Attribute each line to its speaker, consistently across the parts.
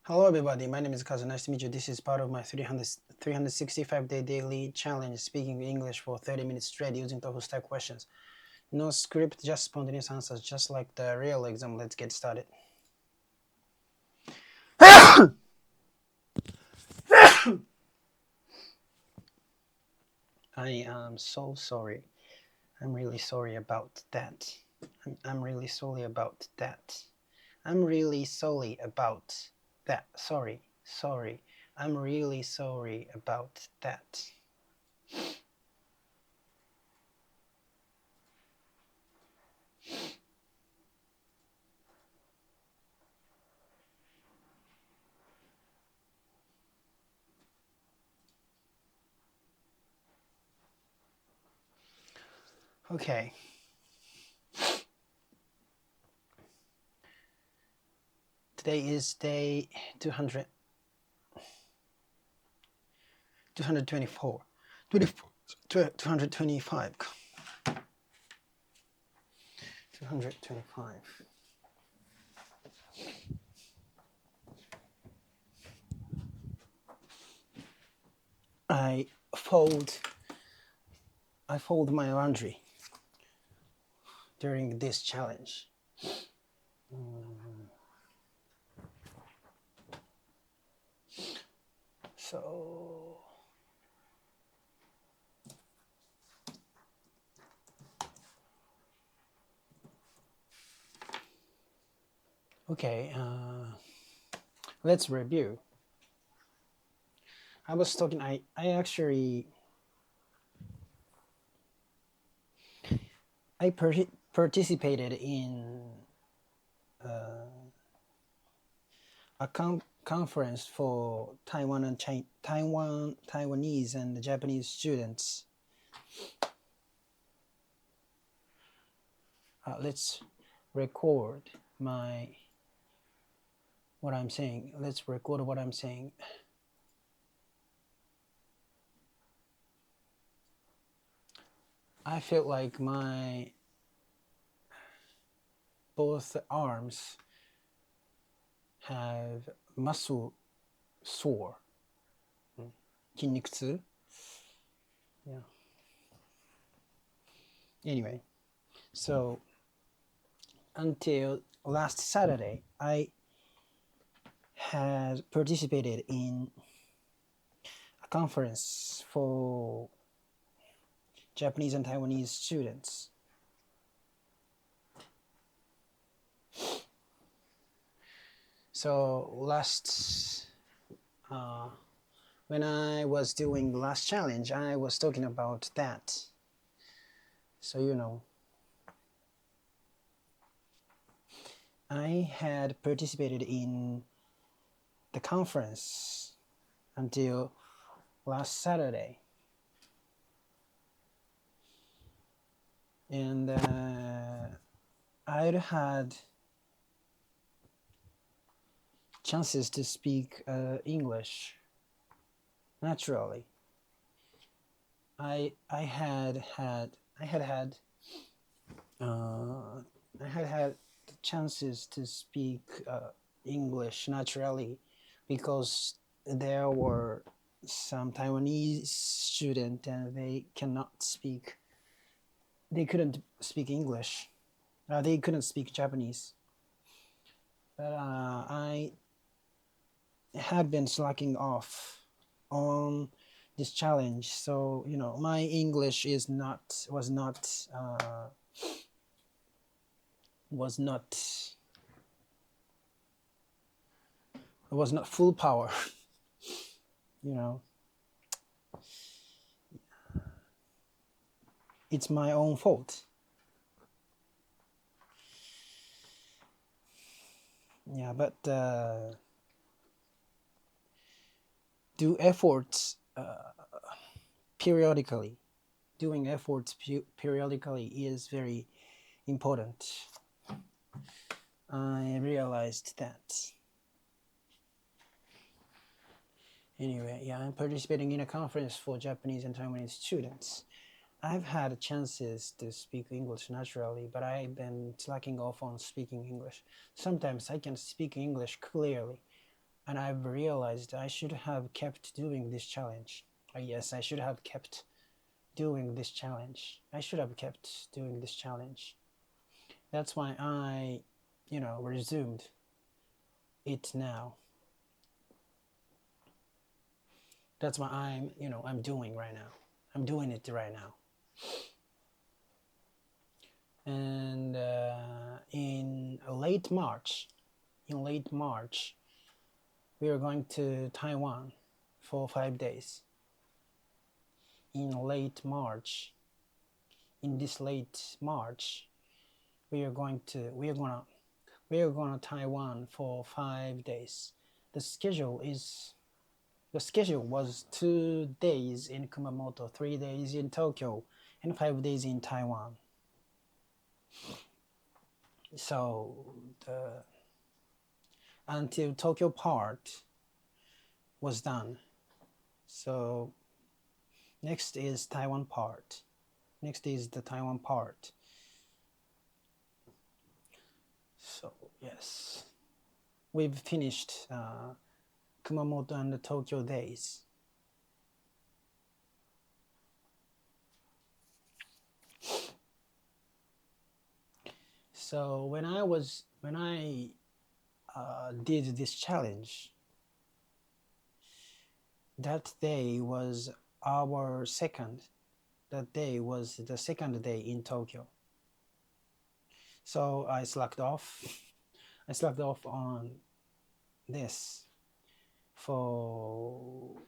Speaker 1: Hello everybody, my name is Kazu. Nice to meet you. This is part of my 365-day daily challenge, speaking English for 30 minutes straight using TOEFL style questions. No script, just spontaneous answers, just like the real exam. Let's get started. I am so sorry. I'm really sorry about that. I'm really sorry about that. I'm really sorry about that. Sorry. I'm really sorry about that. Okay. Today is day 200, 224, 225. 225. I fold my laundry during this challenge. So okay, let's review. I was talking. I actually participated in a conference for Taiwanese and Japanese students. Let's record what I'm saying. Let's record what I'm saying. I feel like my both arms have muscle sore. 筋肉痛? Yeah. Anyway, so until last Saturday, I had participated in a conference for Japanese and Taiwanese students. So when I was doing the last challenge, I was talking about that. So I had participated in the conference until last Saturday. And I'd had chances to speak English naturally. I had chances to speak English naturally because there were some Taiwanese students and they couldn't speak English. They couldn't speak Japanese. But I had been slacking off on this challenge, so my English was not full power. It's my own fault. Yeah, but do efforts periodically. Doing efforts periodically is very important. I realized that. Anyway, yeah, I'm participating in a conference for Japanese and Taiwanese students. I've had chances to speak English naturally, but I've been slacking off on speaking English. Sometimes I can speak English clearly, and I've realized I should have kept doing this challenge. Yes, I should have kept doing this challenge. I should have kept doing this challenge. That's why I, resumed it now. That's what I'm doing right now. I'm doing it right now. And in late March, we are going to Taiwan for 5 days. In this late March, we are going to Taiwan for 5 days. The schedule was 2 days in Kumamoto, 3 days in Tokyo, and 5 days in Taiwan. So until Tokyo part was done. So next is Taiwan part. Next is the Taiwan part. So yes, we've finished Kumamoto and the Tokyo days. So when I did this challenge, that day was the second day in Tokyo. So I slacked off on this for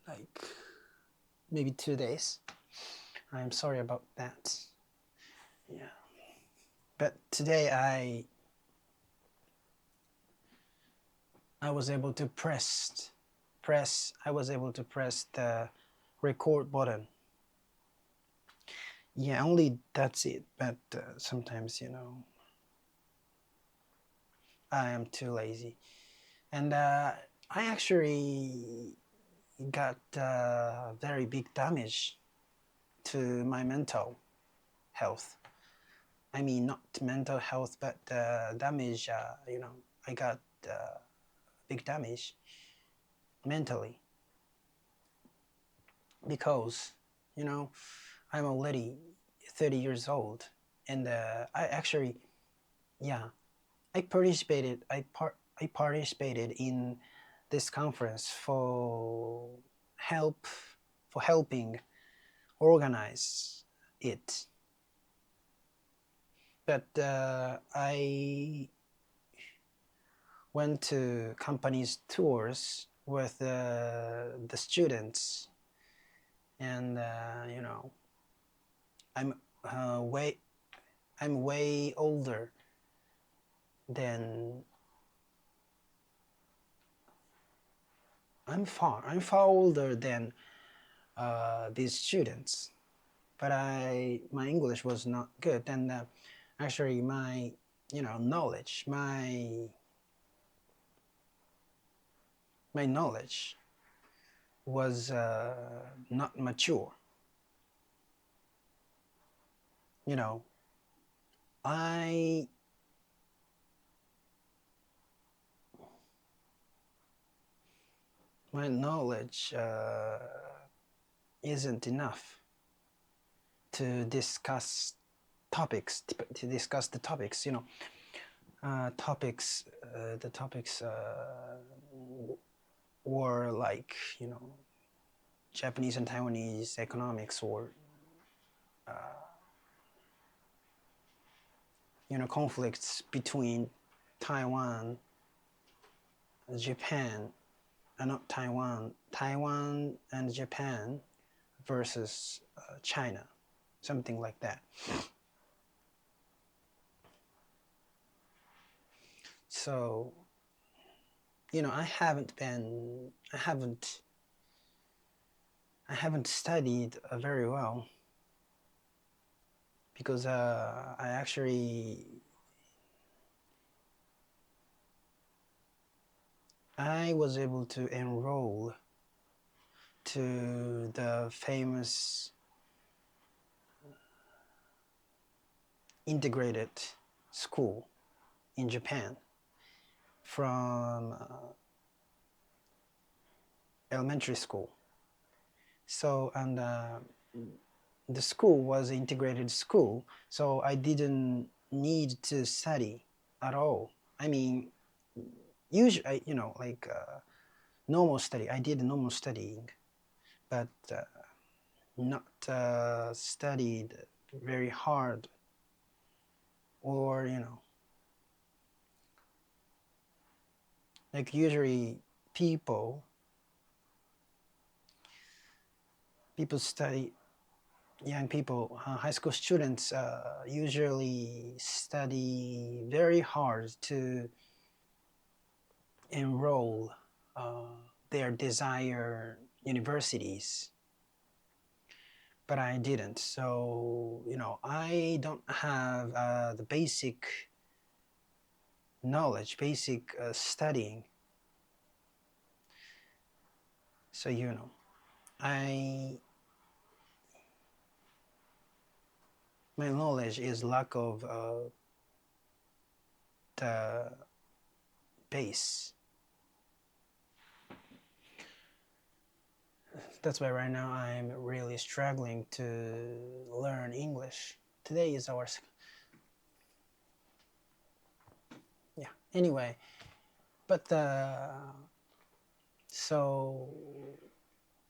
Speaker 1: like maybe 2 days. I'm sorry about that. Yeah. But today I was able to press the record button. Yeah, only that's it. But sometimes, I am too lazy. And I actually got very big damage to my mental health. I mean, not mental health, but damage, I got big damage mentally. Because, I'm already 30 years old. And I participated in this conference for helping organize it. But I went to companies tours with the students, and I'm way older than I'm far older than these students, but my English was not good, and actually my knowledge was not mature. My knowledge isn't enough to discuss the topics. The topics were like Japanese and Taiwanese economics, or conflicts between Taiwan, Japan, not Taiwan and Japan versus China, something like that. So, I haven't studied very well, because I was able to enroll to the famous integrated school in Japan from elementary school. So, and the school was integrated school, so I didn't need to study at all. I mean, usually, like normal study. I did normal studying, but not studied very hard, or like usually people study, young people, high school students usually study very hard to enroll their desired universities, but I didn't. So I don't have the basic knowledge, basic studying. So I my knowledge is lack of the base. That's why right now I'm really struggling to learn English. Today is our yeah. Anyway, but so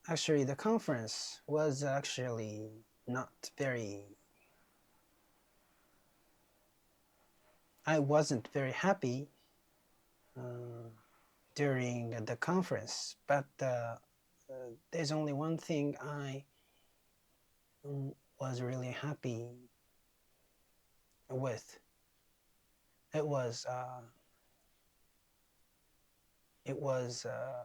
Speaker 1: actually the conference was actually not very. I wasn't very happy during the conference, but there's only one thing I was really happy with. It was it was uh,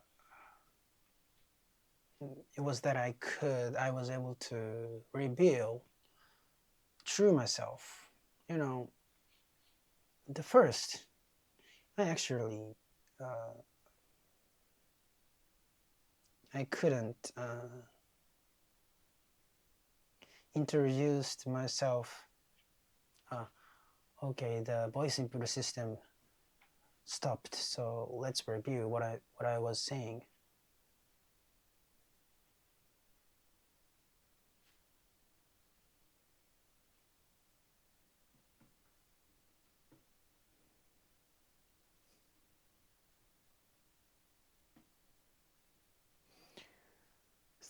Speaker 1: it was that I was able to reveal true myself. You know, the first I actually I couldn't introduce myself. Okay, the voice input system stopped, so let's review what I was saying.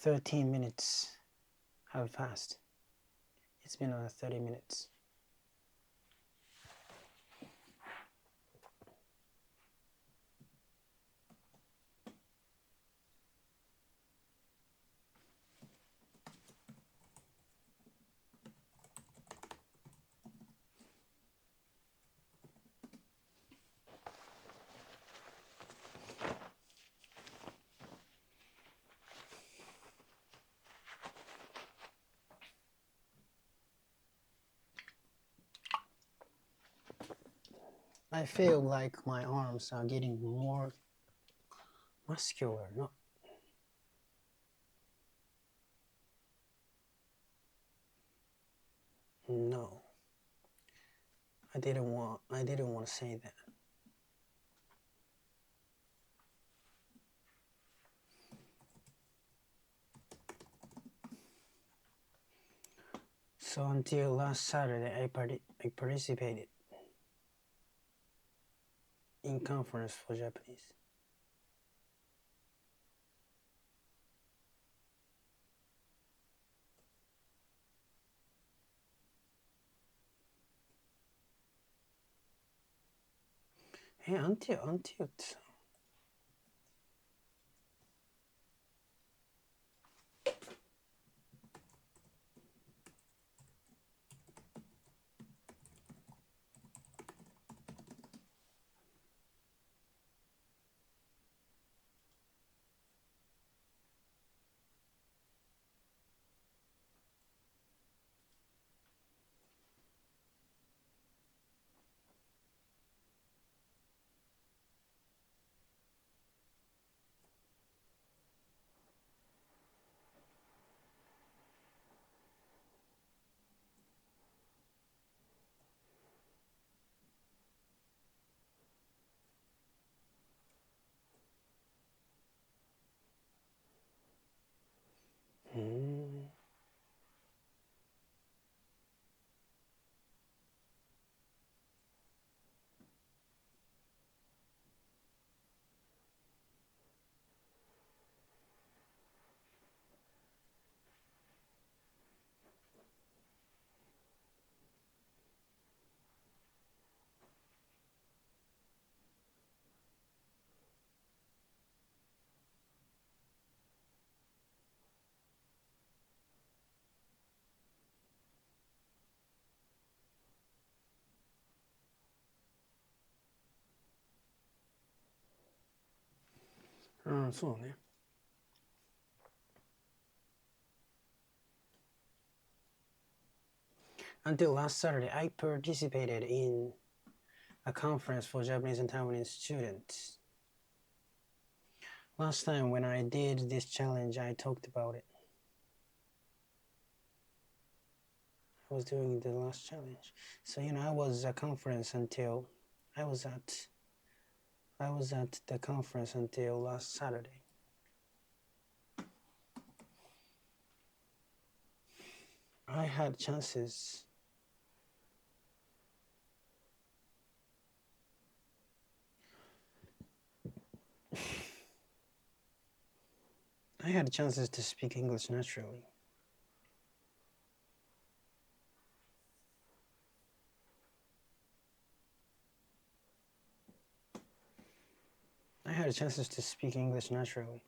Speaker 1: $13 minutes have passed. It's been 30 minutes. I feel like my arms are getting more muscular. No. I didn't want to say that. So until last Saturday, I participated in conference for Japanese. Hey, until そうね。Until last Saturday, I participated in a conference for Japanese and Taiwanese students. Last time when I did this challenge, I talked about it. I was doing the last challenge. So, I was at conference until I was at the conference until last Saturday. I had chances. I had chances to speak English naturally. I had chances to speak English naturally.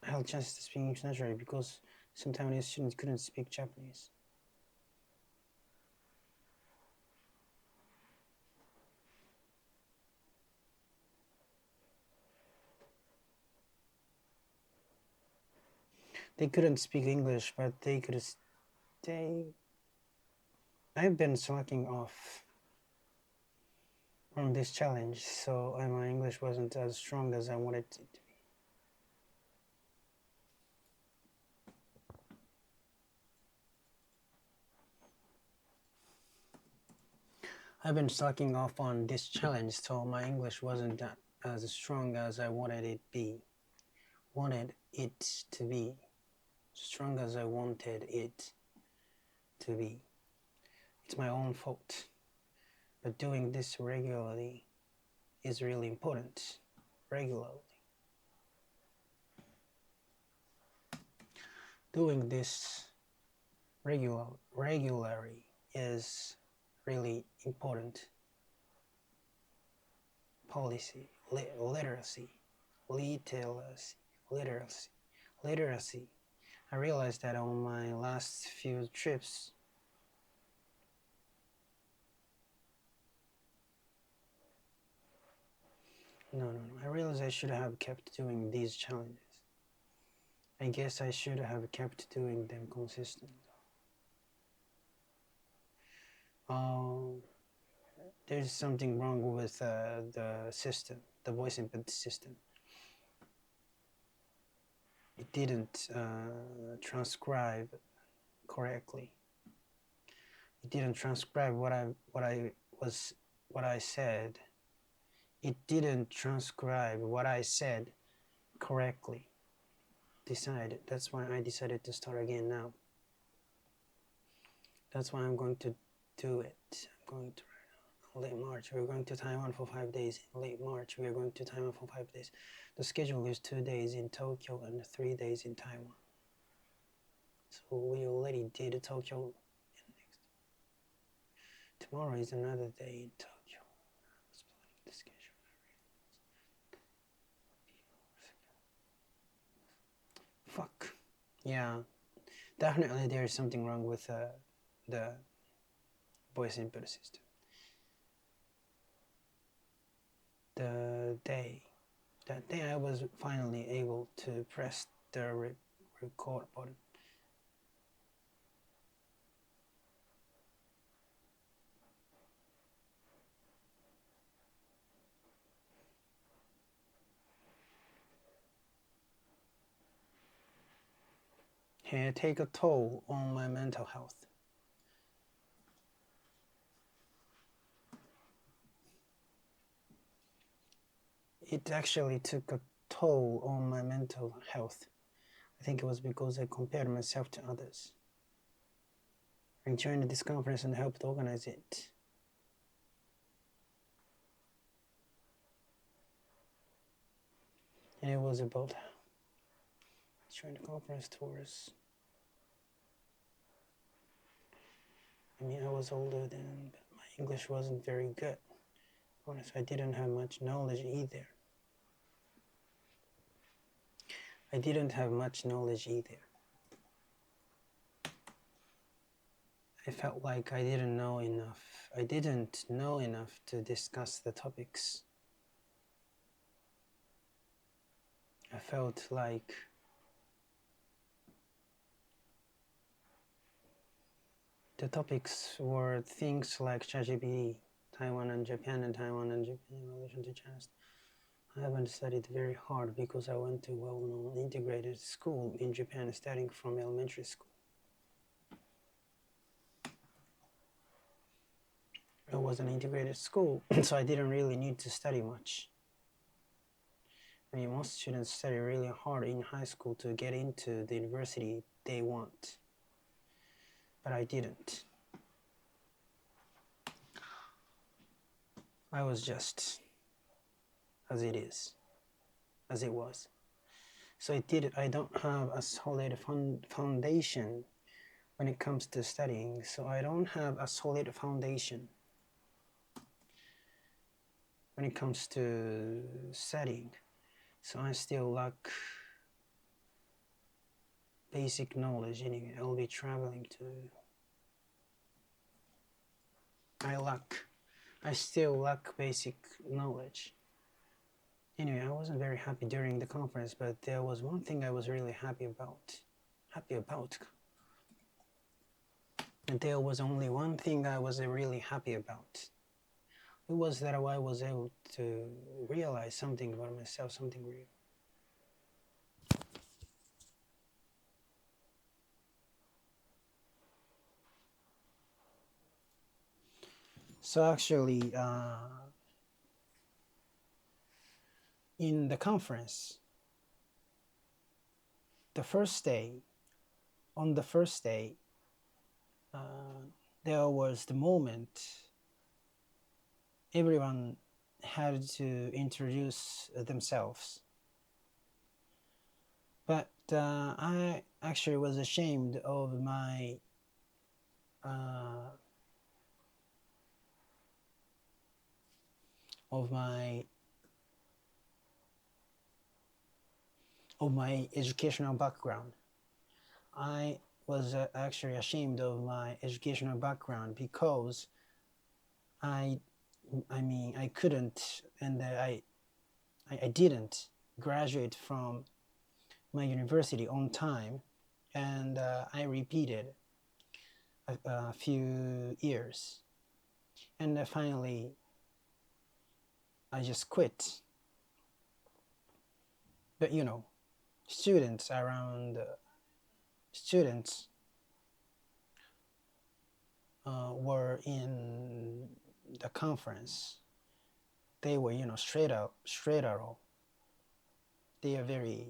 Speaker 1: I had chances to speak English naturally because some Taiwanese students couldn't speak Japanese. They couldn't speak English, but they could. I've been slacking off on this challenge, so my English wasn't as strong as I wanted it to be. I've been slacking off on this challenge, so my English wasn't that as strong as I wanted it to be. Strong as I wanted it to be. It's my own fault. But doing this regularly is really important. Regularly. Doing this regularly is really important. Policy, literacy. I realized that on my last few trips, I realized I should have kept doing these challenges. I guess I should have kept doing them consistently. There's something wrong with the system, the voice input system. It didn't transcribe correctly. It didn't transcribe what I said. It didn't transcribe what I said correctly. That's why I decided to start again now. That's why I'm going to do it. I'm going to late March. We're going to Taiwan for 5 days. In late March, we are going to Taiwan for 5 days. The schedule is 2 days in Tokyo and 3 days in Taiwan. So we already did Tokyo. Tomorrow is another day in Tokyo. I was planning the schedule. Fuck. Yeah. Definitely there is something wrong with the voice input system. That day I was finally able to press the record button. It take a toll on my mental health. It actually took a toll on my mental health. I think it was because I compared myself to others. I joined this conference and helped organize it. And it was about join the conference tours. I mean, I was older then, but my English wasn't very good. Honestly, I didn't have much knowledge either. I felt like I didn't know enough. I didn't know enough to discuss the topics. I felt like the topics were things like ChatGPT, Taiwan and Japan in relation to China. I haven't studied very hard because I went to well-known integrated school in Japan, studying from elementary school. It was an integrated school, so I didn't really need to study much. I mean, most students study really hard in high school to get into the university they want, but I didn't. I was just as it is, as it was. So I don't have a solid foundation when it comes to studying, so I don't have a solid foundation when it comes to studying. So I still lack basic knowledge anyway. I'll be traveling to... I still lack basic knowledge. Anyway, I wasn't very happy during the conference, but there was one thing I was really happy about. And there was only one thing I was really happy about. It was that I was able to realize something about myself, something real. So actually, in the conference, on the first day, there was the moment everyone had to introduce themselves. But I actually was ashamed of my educational background. I was actually ashamed of my educational background because I couldn't, and I didn't graduate from my university on time, and I repeated a few years, and finally I just quit. But you know, students were in the conference. They were, straight out. They are very,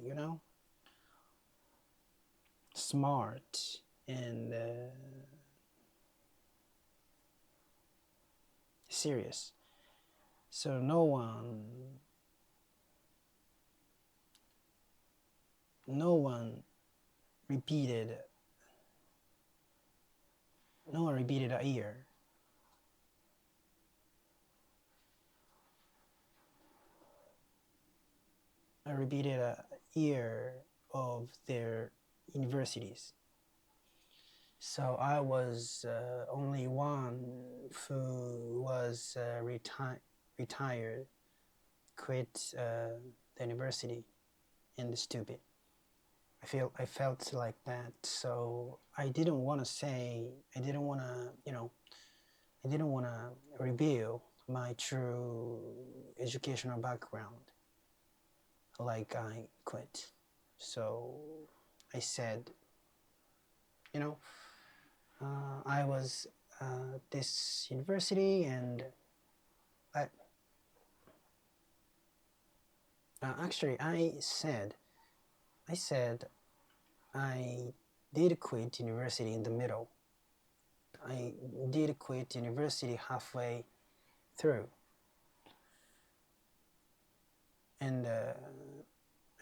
Speaker 1: smart and serious. So no one repeated a year. I repeated a year of their universities. So I was only one who was retired, quit the university, and stupid. I felt like that. So I didn't want to reveal my true educational background. Like I quit. So I said, I was this university, and actually I said I did quit university in the middle. I did quit university halfway through, and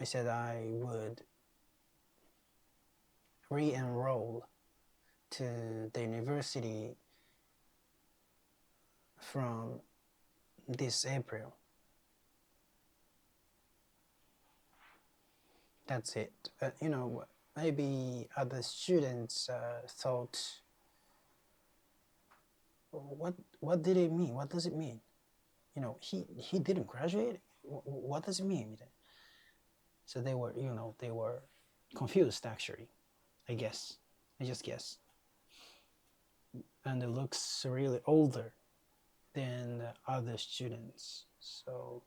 Speaker 1: I said I would re-enroll to the university from this April. That's it. Maybe other students thought, what did it mean? What does it mean? He didn't graduate? What does it mean? So they were, they were confused actually, I guess. I just guess. And it looks really older than the other students. So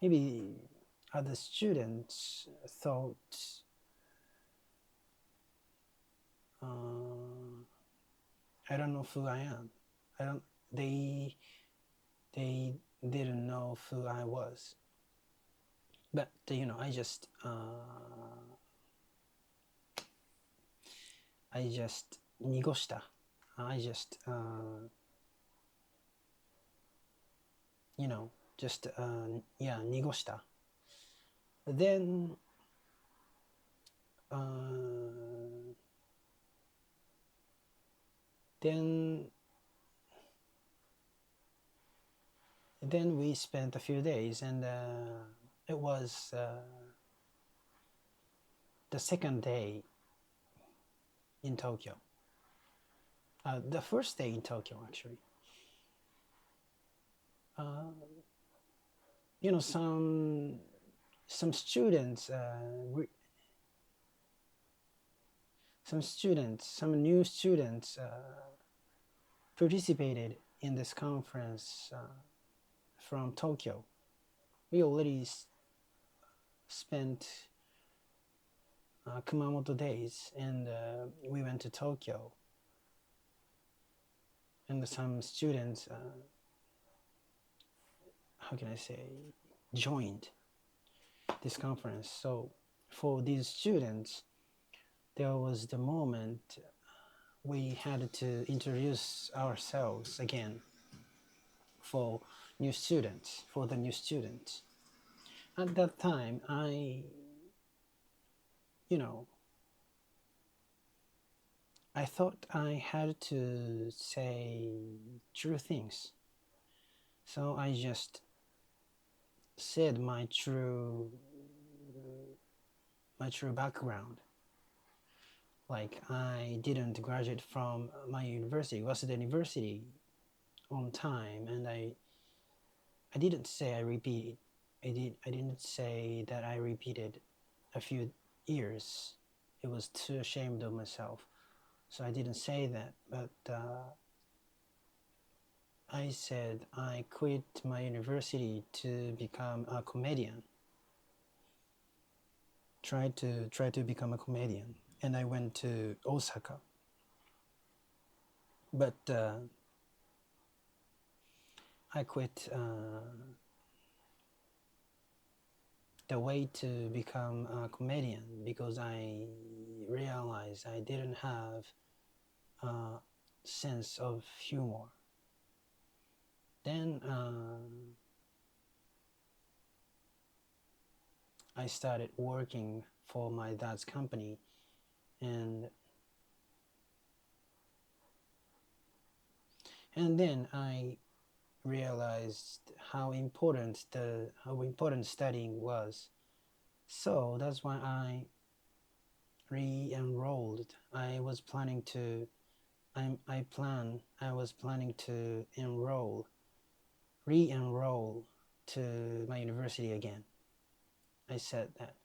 Speaker 1: maybe other students thought I don't know who I am. I don't. They didn't know who I was. But I just濁した. I just just yeah, 濁した. Then then we spent a few days, and it was the second day in Tokyo. The first day in Tokyo, actually. Some students, some new students participated in this conference from Tokyo. We already spent Kumamoto days, and we went to Tokyo. And some students, how can I say, joined this conference. So for these students, there was the moment we had to introduce ourselves again for the new students. At that time, I thought I had to say true things. So I just said my true background. Like, I didn't graduate from my university, Waseda University, on time, and I didn't say I repeated. I didn't say that I repeated a few years. It was too ashamed of myself, so I didn't say that. But I said I quit my university to become a comedian. Try to become a comedian, and I went to Osaka. But I quit the way to become a comedian because I realized I didn't have a sense of humor. Then I started working for my dad's company, and then I realized how important studying was. So that's why I re-enrolled. I was planning to re-enroll to my university again. I said that,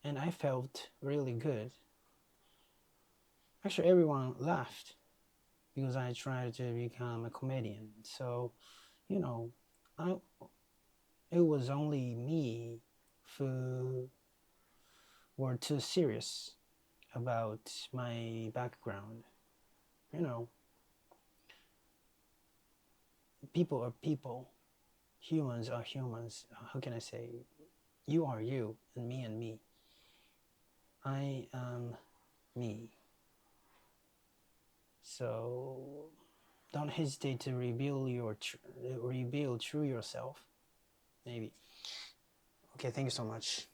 Speaker 1: and I felt really good. Actually, everyone laughed because I tried to become a comedian. So, it was only me who were too serious about my background. People are people, humans are humans. How can I say? You are you, and me. I am me. So don't hesitate to reveal true yourself. Maybe. Okay, thank you so much.